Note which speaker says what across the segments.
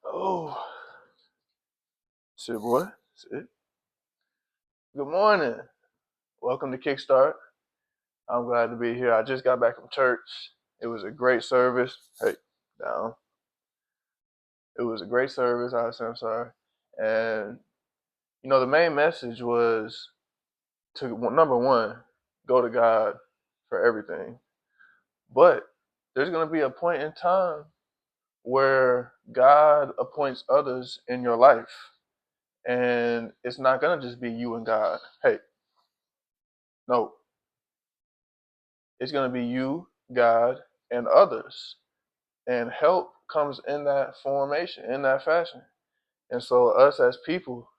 Speaker 1: Oh, shit, boy. Shit. Good morning. Welcome to Kickstart. I'm glad to be here. I just got back from church. It was a great service. Hey, down. It was a great service. I'm sorry. And, the main message was to, number one, go to God for everything. But there's going to be a point in time where God appoints others in your life. And it's not going to just be you and God. Hey, no, it's going to be you, God, and others. And help comes in that formation, in that fashion. And so, us as people,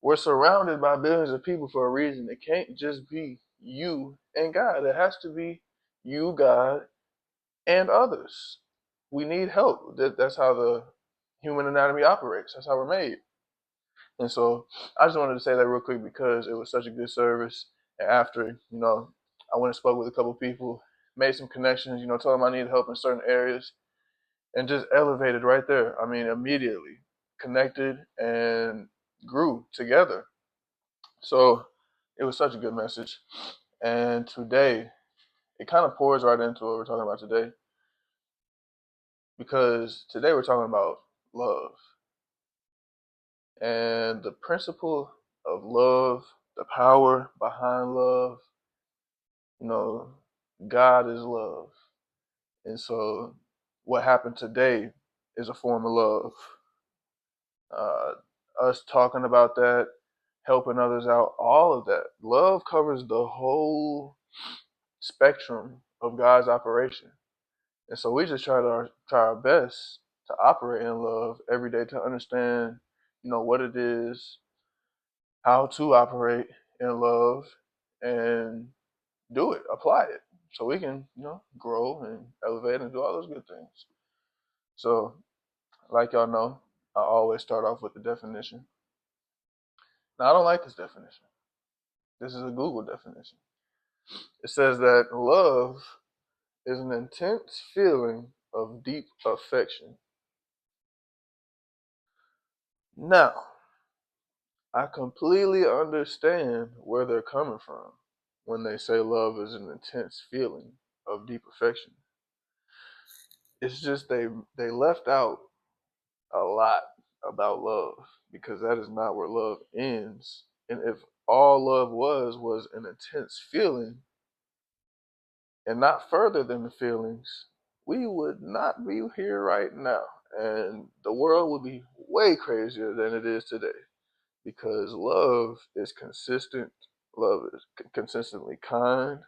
Speaker 1: we're surrounded by billions of people for a reason. It can't just be you and God, it has to be you, God, and others. We need help. That's how the human anatomy operates, that's how we're made. And so, I just wanted to say that real quick because it was such a good service. And after, I went and spoke with a couple people, made some connections, told them I needed help in certain areas, and just elevated right there. I mean, immediately connected and grew together. So it was such a good message. And today, it kind of pours right into what we're talking about today, because today we're talking about love and the principle of love, the power behind love. You know, God is love. And so what happened today is a form of love. Uh, us talking about that, helping others out, all of that. Love covers the whole spectrum of God's operation. And so we just try our best to operate in love every day, to understand, what it is, how to operate in love, and do it, apply it, so we can, grow and elevate and do all those good things. So, like y'all know, I always start off with the definition. Now, I don't like this definition. This is a Google definition. It says that love is an intense feeling of deep affection. Now, I completely understand where they're coming from when they say love is an intense feeling of deep affection. It's just they left out a lot about love, because that is not where love ends. And if all love was an intense feeling and not further than the feelings, we would not be here right now. And the world would be way crazier than it is today, because love is consistent. Love is consistently kind,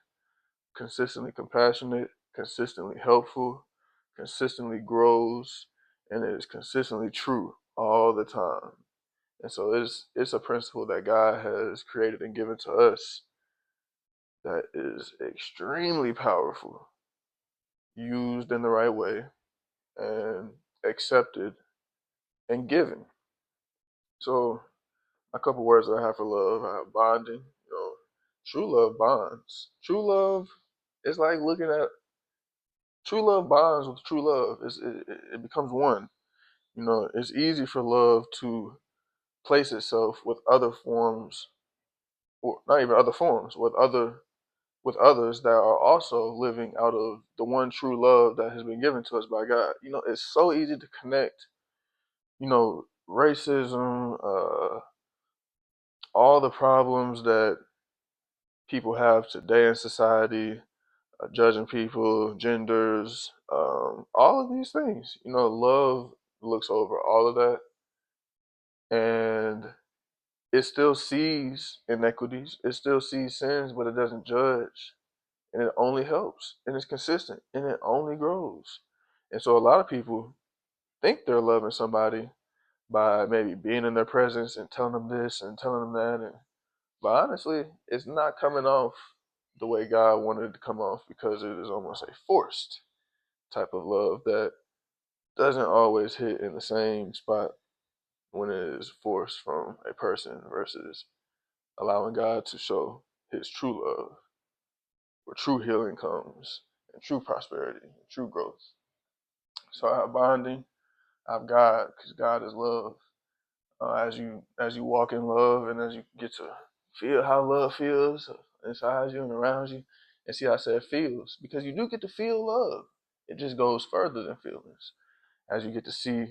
Speaker 1: consistently compassionate, consistently helpful, consistently grows, and it is consistently true all the time. And so it's a principle that God has created and given to us that is extremely powerful, used in the right way, and accepted and given. So a couple words that I have for love. I have bonding. True love bonds. True love is like looking at true love bonds with true love. It becomes one. It's easy for love to place itself with other forms, or not even other forms, with others that are also living out of the one true love that has been given to us by God. It's so easy to connect. Racism, all the problems that people have today in society, judging people, genders, all of these things. Love looks over all of that, and it still sees inequities, it still sees sins, but it doesn't judge, and it only helps, and it's consistent, and it only grows. And so a lot of people think they're loving somebody by maybe being in their presence and telling them this and telling them that, but honestly, it's not coming off the way God wanted it to come off, because it is almost a forced type of love that doesn't always hit in the same spot when it is forced from a person versus allowing God to show his true love, where true healing comes, and true prosperity, and true growth. So I have bonding. I have God because God is love. As you walk in love and as you get to feel how love feels inside you and around you, and see how I said feels, because you do get to feel love. It just goes further than feelings. As you get to see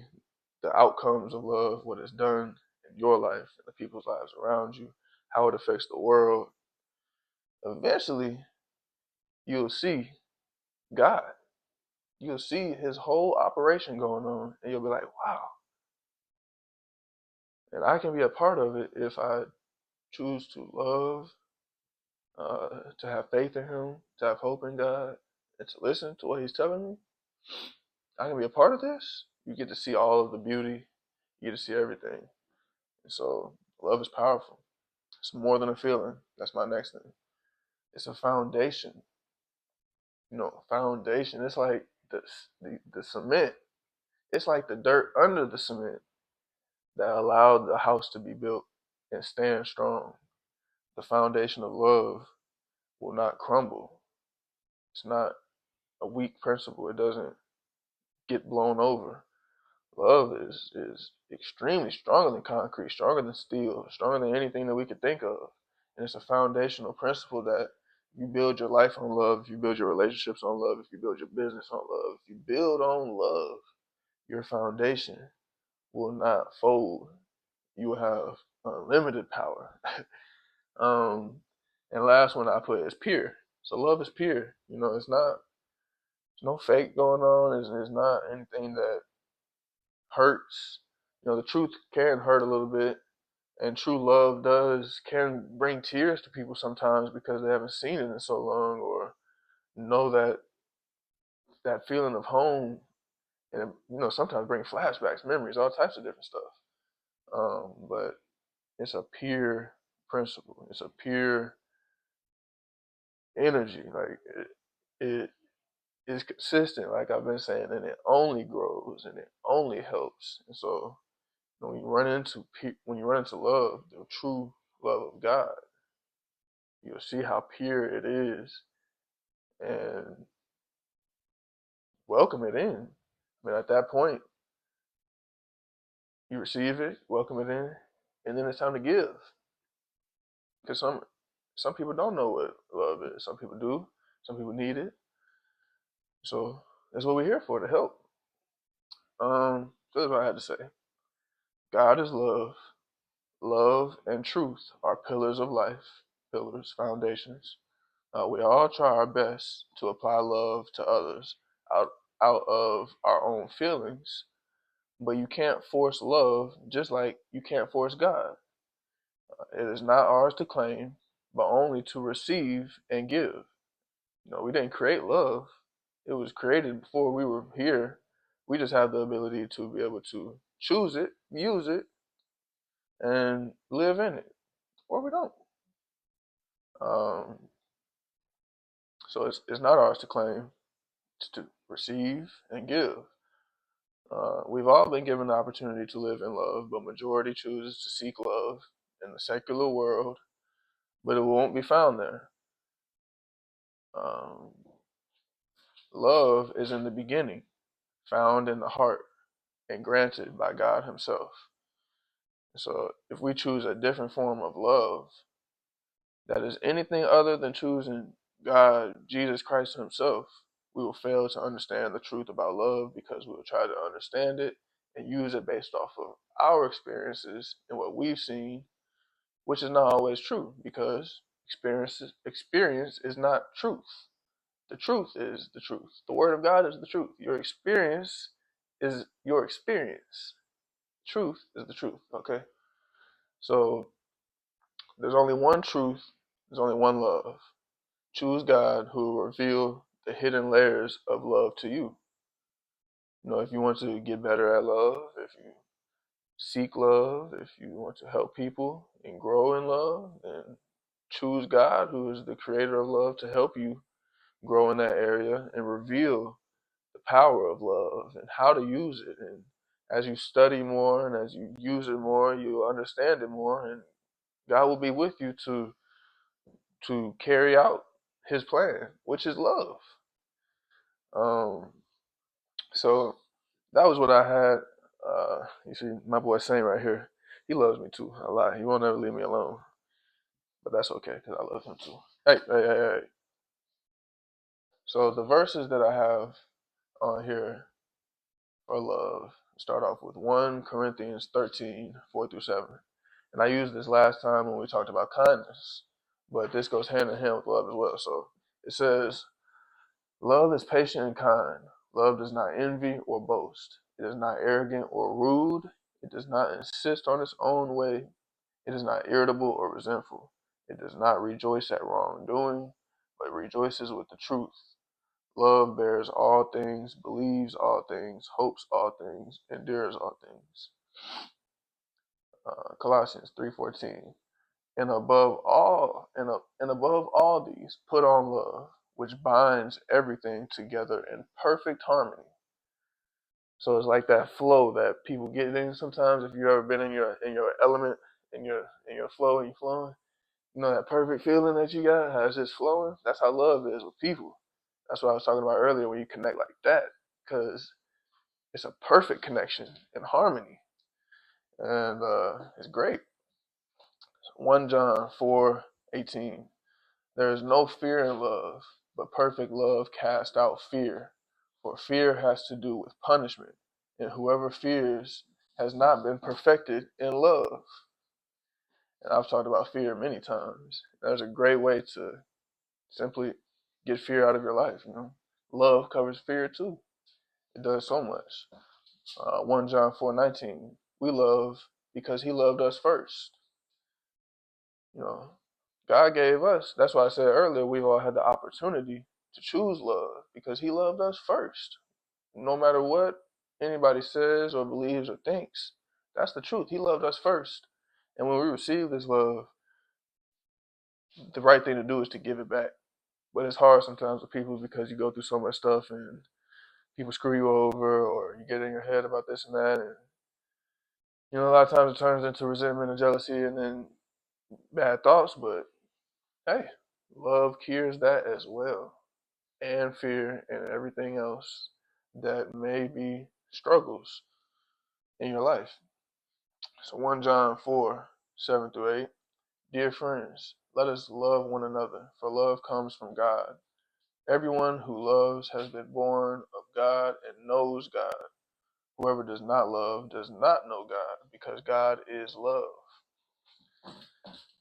Speaker 1: the outcomes of love, what it's done in your life and the people's lives around you, how it affects the world, eventually you'll see God. You'll see his whole operation going on, and you'll be like, wow. And I can be a part of it if I choose to love, to have faith in him, to have hope in God, and to listen to what he's telling me. I can be a part of this. You get to see all of the beauty. You get to see everything. And so love is powerful. It's more than a feeling. That's my next thing. It's a foundation. Foundation. It's like the cement. It's like the dirt under the cement that allowed the house to be built and stand strong. The foundation of love will not crumble. It's not a weak principle. It doesn't get blown over. Love is extremely stronger than concrete, stronger than steel, stronger than anything that we could think of. And it's a foundational principle that you build your life on love, if you build your relationships on love, if you build your business on love, if you build on love, your foundation will not fold. You will have unlimited power. um, and last one I put is pure. So love is pure. It's not. There's no fake going on. It's not anything that hurts. The truth can hurt a little bit, and true love can bring tears to people sometimes because they haven't seen it in so long, or know that feeling of home, and sometimes bring flashbacks, memories, all types of different stuff. But it's a pure principle. It's a pure energy. Like it is consistent, like I've been saying, and it only grows and it only helps. And so when you run into love, the true love of God, you'll see how pure it is and welcome it in. I mean, at that point, you receive it, welcome it in, and then it's time to give. Because some people don't know what love is. Some people do. Some people need it. So that's what we're here for, to help. So that's what I had to say. God is love. Love and truth are pillars of life, pillars, foundations. We all try our best to apply love to others out out of our own feelings, but you can't force love just like you can't force God. It is not ours to claim, but only to receive and give. We didn't create love. It was created before we were here. We just have the ability to be able to choose it, use it, and live in it, or we don't. Um, so it's not ours to claim, it's to receive and give. We've all been given the opportunity to live in love, but majority chooses to seek love in the secular world, but it won't be found there. Um, Love is in the beginning, found in the heart, and granted by God Himself. So if we choose a different form of love that is anything other than choosing God, Jesus Christ Himself, we will fail to understand the truth about love because we will try to understand it and use it based off of our experiences and what we've seen, which is not always true because experience is not truth. The truth is the truth. The word of God is the truth. Your experience is your experience. Truth is the truth. Okay? So there's only one truth, there's only one love. Choose God who will reveal the hidden layers of love to you. If you want to get better at love, if you seek love, if you want to help people and grow in love, then choose God who is the creator of love to help you grow in that area and reveal the power of love and how to use it. And as you study more and as you use it more, you understand it more, and God will be with you to carry out His plan, which is love. Um, so that was what I had. You see, my boy Saint right here, he loves me too. A lot. He won't ever leave me alone. But that's okay because I love him too. Hey. So the verses that I have on here for love start off with 1 Corinthians 13, 4 through 7. And I used this last time when we talked about kindness, but this goes hand in hand with love as well. So it says, love is patient and kind. Love does not envy or boast. It is not arrogant or rude. It does not insist on its own way. It is not irritable or resentful. It does not rejoice at wrongdoing, but rejoices with the truth. Love bears all things, believes all things, hopes all things, endures all things. Colossians 3:14. And above all these, put on love, which binds everything together in perfect harmony. So it's like that flow that people get in sometimes. If you've ever been in your element, in your flow, and you're flowing, you know that perfect feeling that you got, how it's just flowing. That's how love is with people. That's what I was talking about earlier when you connect like that, because it's a perfect connection in harmony, and it's great. 1 John 4:18. There is no fear in love, but perfect love casts out fear, for fear has to do with punishment, and whoever fears has not been perfected in love. And I've talked about fear many times. There's a great way to simply get fear out of your life. Love covers fear too. It does so much. 1 John 4:19. We love because He loved us first. God gave us. That's why I said earlier we've all had the opportunity to choose love because He loved us first. No matter what anybody says or believes or thinks, that's the truth. He loved us first. And when we receive this love, the right thing to do is to give it back. But it's hard sometimes with people because you go through so much stuff and people screw you over or you get in your head about this and that. And, a lot of times it turns into resentment and jealousy and then bad thoughts. But hey, love cures that as well. And fear and everything else that may be struggles in your life. So 1 John 4:7 through 8. Dear friends, let us love one another, for love comes from God. Everyone who loves has been born of God and knows God. Whoever does not love does not know God, because God is love.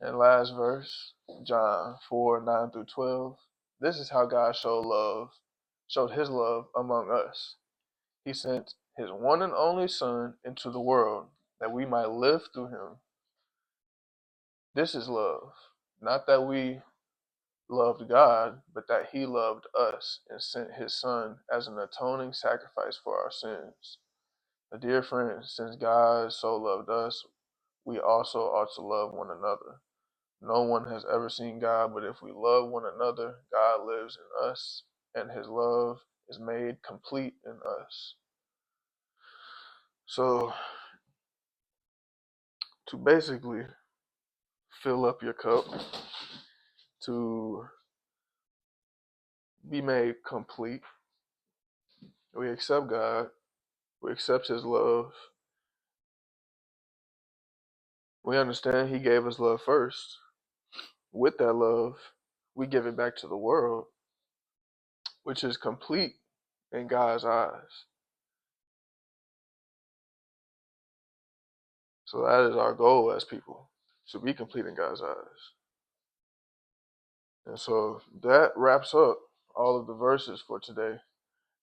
Speaker 1: And last verse, John 4:9 through 12. This is how God showed His love among us. He sent His one and only Son into the world that we might live through Him. This is love, not that we loved God, but that He loved us and sent His Son as an atoning sacrifice for our sins. Dear friends, since God so loved us, we also ought to love one another. No one has ever seen God, but if we love one another, God lives in us, and His love is made complete in us. So, to basically fill up your cup, to be made complete, we accept God, we accept His love, we understand He gave us love first. With that love, we give it back to the world, which is complete in God's eyes. So that is our goal as people, to be complete in God's eyes. And so that wraps up all of the verses for today.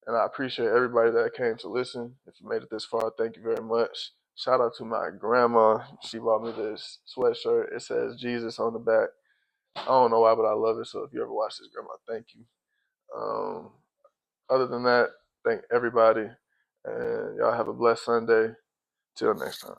Speaker 1: And I appreciate everybody that came to listen. If you made it this far, thank you very much. Shout out to my grandma. She bought me this sweatshirt. It says Jesus on the back. I don't know why, but I love it. So if you ever watch this, grandma, thank you. Other than that, thank everybody. And y'all have a blessed Sunday. Till next time.